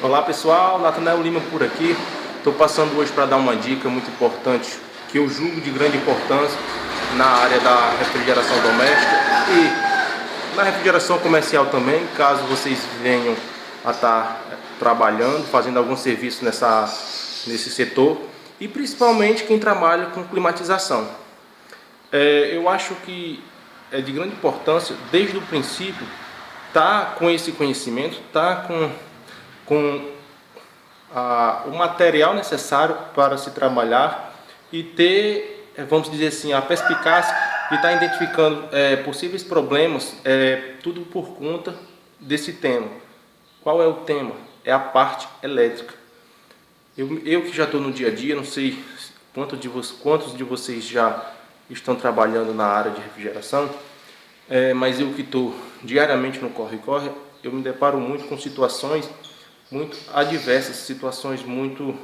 Olá pessoal, Nathanael Lima por aqui. Estou passando hoje para dar uma dica muito importante, que eu julgo de grande importância na área da refrigeração doméstica e na refrigeração comercial também, caso vocês venham a estar trabalhando, fazendo algum serviço nesse setor, e principalmente quem trabalha com climatização. Eu acho que é de grande importância, desde o princípio, estar com esse conhecimento, estar com o material necessário para se trabalhar e ter, vamos dizer assim, a perspicácia de estar identificando possíveis problemas, tudo por conta desse tema. Qual é o tema? É a parte elétrica. Eu que já estou no dia a dia, não sei quantos de vocês já estão trabalhando na área de refrigeração, mas eu que estou diariamente no corre-corre, eu me deparo muito com situações muito adversas, situações muito,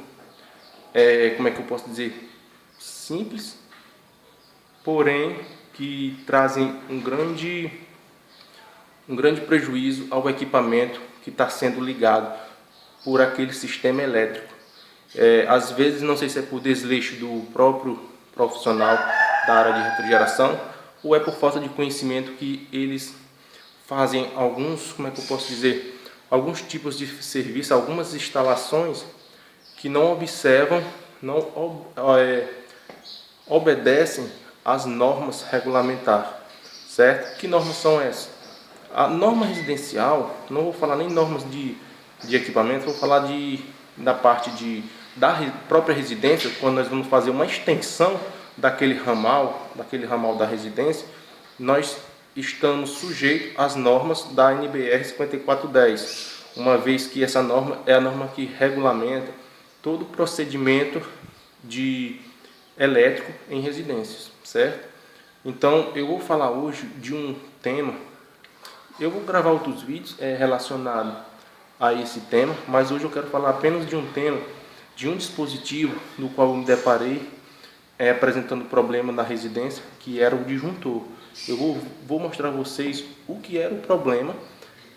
como é que eu posso dizer, simples, porém que trazem um grande prejuízo ao equipamento que está sendo ligado por aquele sistema elétrico. Às vezes, não sei se é por desleixo do próprio profissional da área de refrigeração ou é por falta de conhecimento que eles fazem alguns, como é que eu posso dizer, alguns tipos de serviço, algumas instalações que não observam, não obedecem às normas regulamentares, certo? Que normas são essas? A norma residencial, não vou falar nem normas de equipamento, vou falar da parte da própria residência, quando nós vamos fazer uma extensão daquele ramal da residência, nós estamos sujeitos às normas da NBR 5410, uma vez que essa norma é a norma que regulamenta todo o procedimento de elétrico em residências, certo? Então, eu vou falar hoje de um tema, eu vou gravar outros vídeos relacionados a esse tema, mas hoje eu quero falar apenas de um tema, de um dispositivo no qual eu me deparei apresentando problema na residência, que era o disjuntor. Eu vou mostrar a vocês o que era o problema.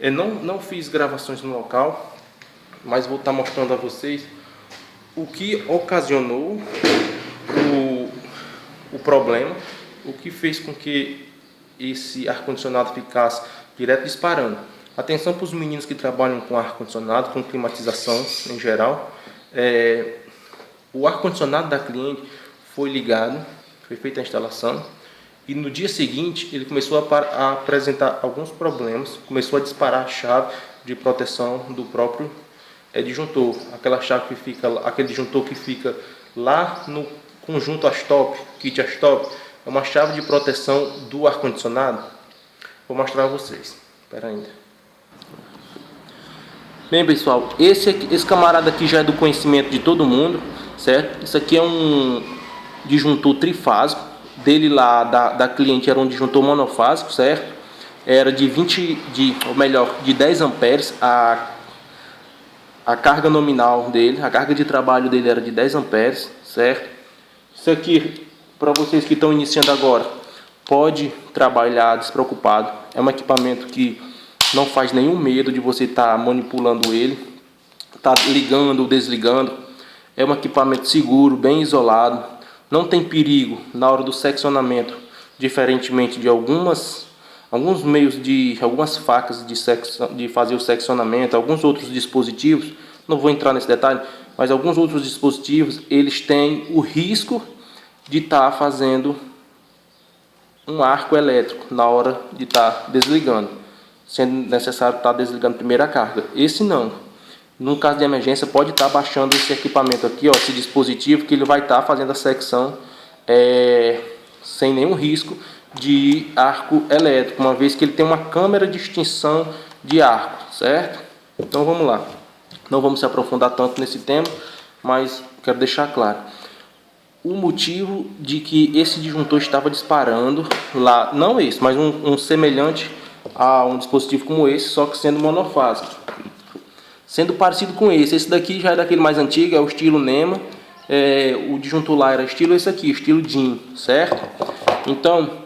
Eu não fiz gravações no local, mas vou estar mostrando a vocês o que ocasionou o problema, o que fez com que esse ar-condicionado ficasse direto disparando. Atenção para os meninos que trabalham com ar-condicionado, com climatização em geral. O ar-condicionado da cliente foi ligado, foi feita a instalação, e no dia seguinte ele começou a apresentar alguns problemas, começou a disparar a chave de proteção do próprio disjuntor, aquele disjuntor que fica lá no conjunto Astop, kit Astop, é uma chave de proteção do ar-condicionado. Vou mostrar a vocês, espera ainda. Bem pessoal, esse camarada aqui já é do conhecimento de todo mundo, certo? Isso aqui é um disjuntor trifásico, dele lá da cliente era um disjuntor monofásico, certo? Era de 10 amperes, a carga nominal dele, a carga de trabalho dele era de 10 amperes, certo? Isso aqui, para vocês que estão iniciando agora, pode trabalhar despreocupado, é um equipamento que não faz nenhum medo de você estar manipulando ele, tá ligando ou desligando, é um equipamento seguro, bem isolado, não tem perigo na hora do seccionamento, diferentemente de alguns meios algumas facas de fazer o seccionamento, alguns outros dispositivos, não vou entrar nesse detalhe, mas alguns outros dispositivos, eles têm o risco de estar fazendo um arco elétrico na hora de estar desligando, sendo necessário estar desligando primeiro a carga. Esse não. No caso de emergência, pode estar baixando esse equipamento aqui, ó, esse dispositivo, que ele vai estar fazendo a secção sem nenhum risco de arco elétrico, uma vez que ele tem uma câmera de extinção de arco, certo? Então vamos lá. Não vamos se aprofundar tanto nesse tema, mas quero deixar claro. O motivo de que esse disjuntor estava disparando lá, não esse, mas um semelhante a um dispositivo como esse, só que sendo monofásico. Sendo parecido com esse daqui já é daquele mais antigo, é o estilo NEMA, o disjuntor lá era estilo esse aqui, estilo DIN, certo? Então,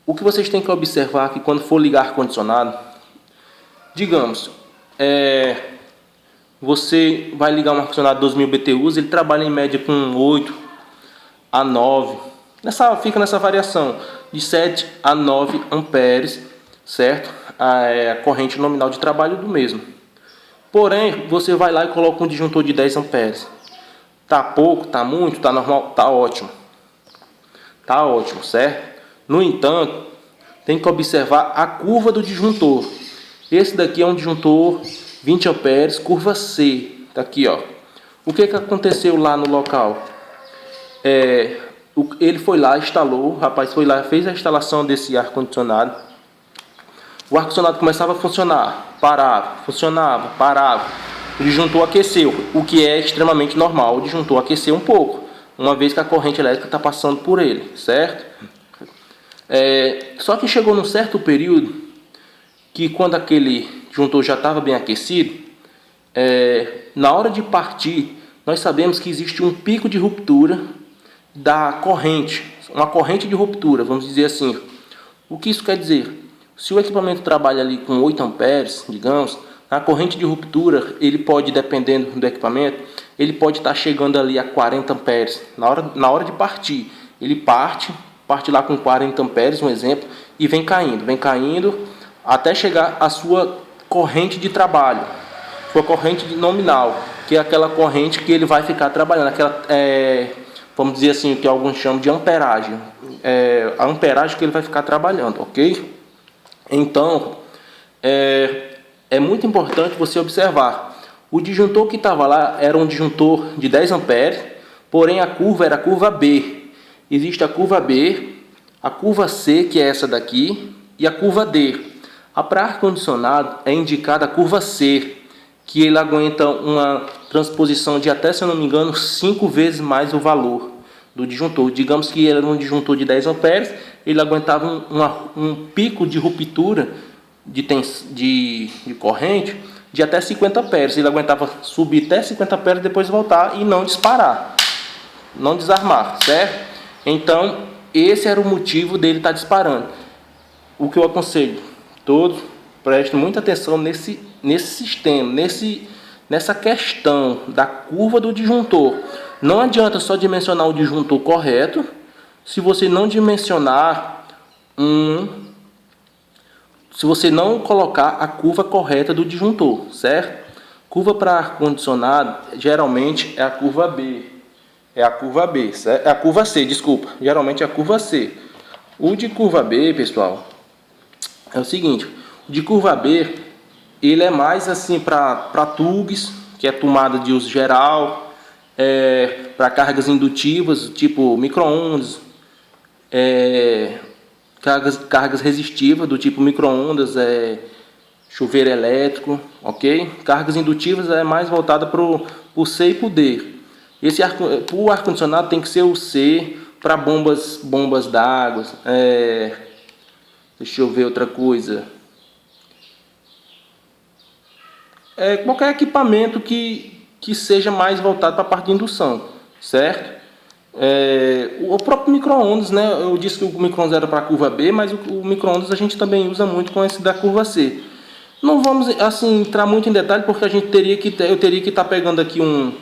o que vocês têm que observar aqui quando for ligar ar-condicionado, digamos, Você vai ligar um ar-condicionado 2000 BTUs, ele trabalha em média com 8 a 9, fica nessa variação de 7 a 9 amperes, certo? A corrente nominal de trabalho do mesmo. Porém, você vai lá e coloca um disjuntor de 10 amperes. Tá pouco, tá muito, tá normal, tá ótimo. Tá ótimo, certo? No entanto, tem que observar a curva do disjuntor. Esse daqui é um disjuntor 20 amperes, curva C. Tá aqui, ó. O que aconteceu lá no local? Ele foi lá, instalou, o rapaz foi lá, fez a instalação desse ar-condicionado. O ar-condicionado começava a funcionar, parava, funcionava, parava. O disjuntor aqueceu, o que é extremamente normal. O disjuntor aqueceu um pouco, uma vez que a corrente elétrica está passando por ele, certo? Só que chegou num certo período que, quando aquele disjuntor já estava bem aquecido, na hora de partir, nós sabemos que existe um pico de ruptura da corrente, uma corrente de ruptura, vamos dizer assim. O que isso quer dizer? Se o equipamento trabalha ali com 8 amperes, digamos, a corrente de ruptura, ele pode, dependendo do equipamento, ele pode estar chegando ali a 40 amperes. Na hora de partir, ele parte lá com 40 amperes, um exemplo, e vem caindo, até chegar à sua corrente de trabalho, sua corrente nominal, que é aquela corrente que ele vai ficar trabalhando, vamos dizer assim, o que alguns chamam de amperagem. A amperagem que ele vai ficar trabalhando, ok? Então, é muito importante você observar. O disjuntor que estava lá era um disjuntor de 10 amperes, porém a curva era a curva B. Existe a curva B, a curva C, que é essa daqui, e a curva D. Para ar-condicionado é indicada a curva C, que ele aguenta uma transposição de até, se eu não me engano, 5 vezes mais o valor do disjuntor. Digamos que ele era um disjuntor de 10 amperes, ele aguentava um pico de ruptura de corrente de até 50 amperes. Ele aguentava subir até 50 amperes, depois voltar e não disparar, não desarmar, certo? Então, esse era o motivo dele estar disparando. O que eu aconselho, todos prestem muita atenção nesse sistema, nessa questão da curva do disjuntor. Não adianta só dimensionar o disjuntor correto se você não dimensionar se você não colocar a curva correta do disjuntor, certo? Curva para ar-condicionado geralmente é a curva B. É a curva B, certo? É a curva C, desculpa. Geralmente é a curva C. O de curva B, pessoal, é o seguinte: o de curva B, ele é mais assim para tubos, que é tomada de uso geral, para cargas indutivas, tipo micro-ondas, cargas resistivas do tipo micro-ondas, chuveiro elétrico, ok? Cargas indutivas é mais voltada para o C e para o D. O ar-condicionado tem que ser o C para bombas d'água. Deixa eu ver outra coisa. Qualquer equipamento que seja mais voltado para a parte de indução, certo? O próprio micro-ondas, né? Eu disse que o micro-ondas era para a curva B, mas o micro-ondas a gente também usa muito com esse da curva C. Não vamos assim entrar muito em detalhe, porque eu teria que estar pegando aqui um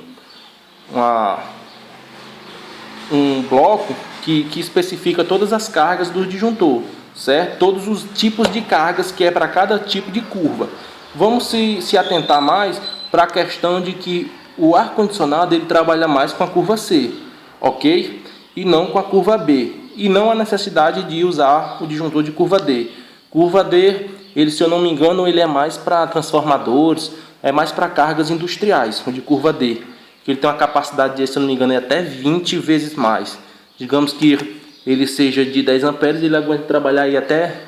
bloco que especifica todas as cargas do disjuntor, certo? Todos os tipos de cargas que é para cada tipo de curva. Vamos se atentar mais para a questão de que o ar-condicionado ele trabalha mais com a curva C, ok? E não com a curva B. E não há necessidade de usar o disjuntor de curva D. Curva D, ele, se eu não me engano, ele é mais para transformadores, é mais para cargas industriais, o de curva D. Que ele tem uma capacidade de, se eu não me engano, é até 20 vezes mais. Digamos que ele seja de 10 amperes, ele aguenta trabalhar aí até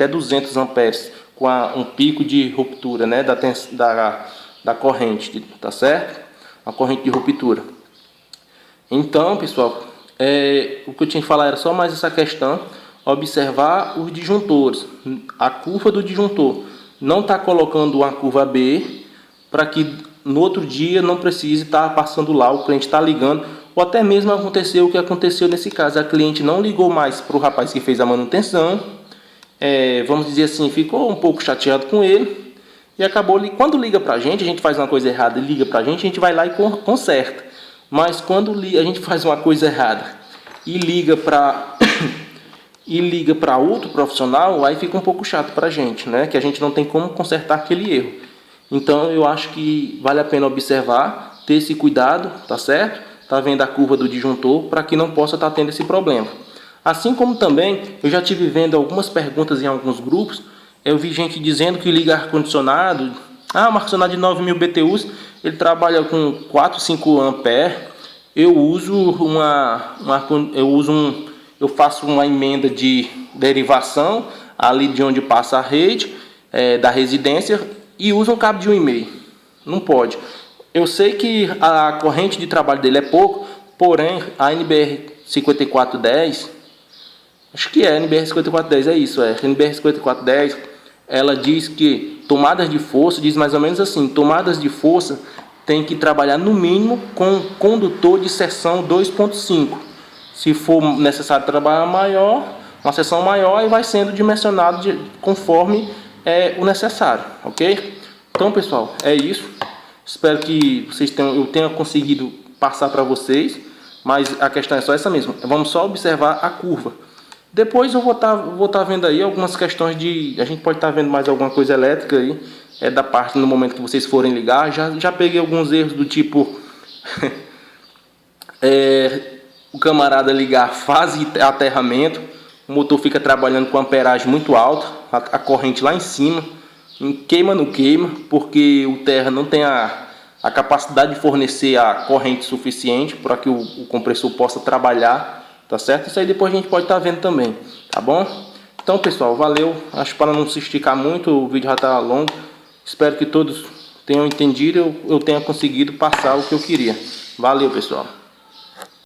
200 amperes, com um pico de ruptura, né, da corrente, tá certo? A corrente de ruptura. Então, pessoal, o que eu tinha que falar era só mais essa questão: observar os disjuntores, a curva do disjuntor. Não está colocando uma curva B para que no outro dia não precise estar passando lá, o cliente está ligando, ou até mesmo aconteceu o que aconteceu nesse caso: a cliente não ligou mais para o rapaz que fez a manutenção, vamos dizer assim, ficou um pouco chateado com ele, e acabou. Quando liga pra gente, a gente faz uma coisa errada e liga pra gente, a gente vai lá e conserta. Mas quando a gente faz uma coisa errada e liga para outro profissional, aí fica um pouco chato para a gente, né? Que a gente não tem como consertar aquele erro. Então eu acho que vale a pena observar, ter esse cuidado, tá certo? Tá vendo a curva do disjuntor para que não possa estar tendo esse problema. Assim como também eu já tive vendo algumas perguntas em alguns grupos, eu vi gente dizendo que liga ar-condicionado, um ar-condicionado de 9.000 BTUs, ele trabalha com 4, 5 amperes. Eu faço uma emenda de derivação ali de onde passa a rede da residência e uso um cabo de 1,5. Não pode. Eu sei que a corrente de trabalho dele é pouco, porém a NBR 5410, acho que é NBR 5410, é isso, NBR 5410, ela diz que tomadas de força, diz mais ou menos assim, tomadas de força tem que trabalhar no mínimo com condutor de seção 2.5. Se for necessário trabalhar maior, uma seção maior, aí vai sendo dimensionado conforme o necessário, ok? Então, pessoal, é isso. Espero que eu tenha conseguido passar para vocês, mas a questão é só essa mesmo. Vamos só observar a curva. Depois eu vou tá vendo aí algumas questões a gente pode estar vendo mais alguma coisa elétrica aí, da parte no momento que vocês forem ligar. Já peguei alguns erros do tipo o camarada ligar fase e aterramento, o motor fica trabalhando com amperagem muito alta, a corrente lá em cima, queima não queima, porque o terra não tem a capacidade de fornecer a corrente suficiente para que o compressor possa trabalhar, tá certo? Isso aí depois a gente pode estar vendo também, tá bom? Então, pessoal, valeu. Acho que para não se esticar muito, o vídeo já está longo. Espero que todos tenham entendido, eu tenha conseguido passar o que eu queria. Valeu, pessoal.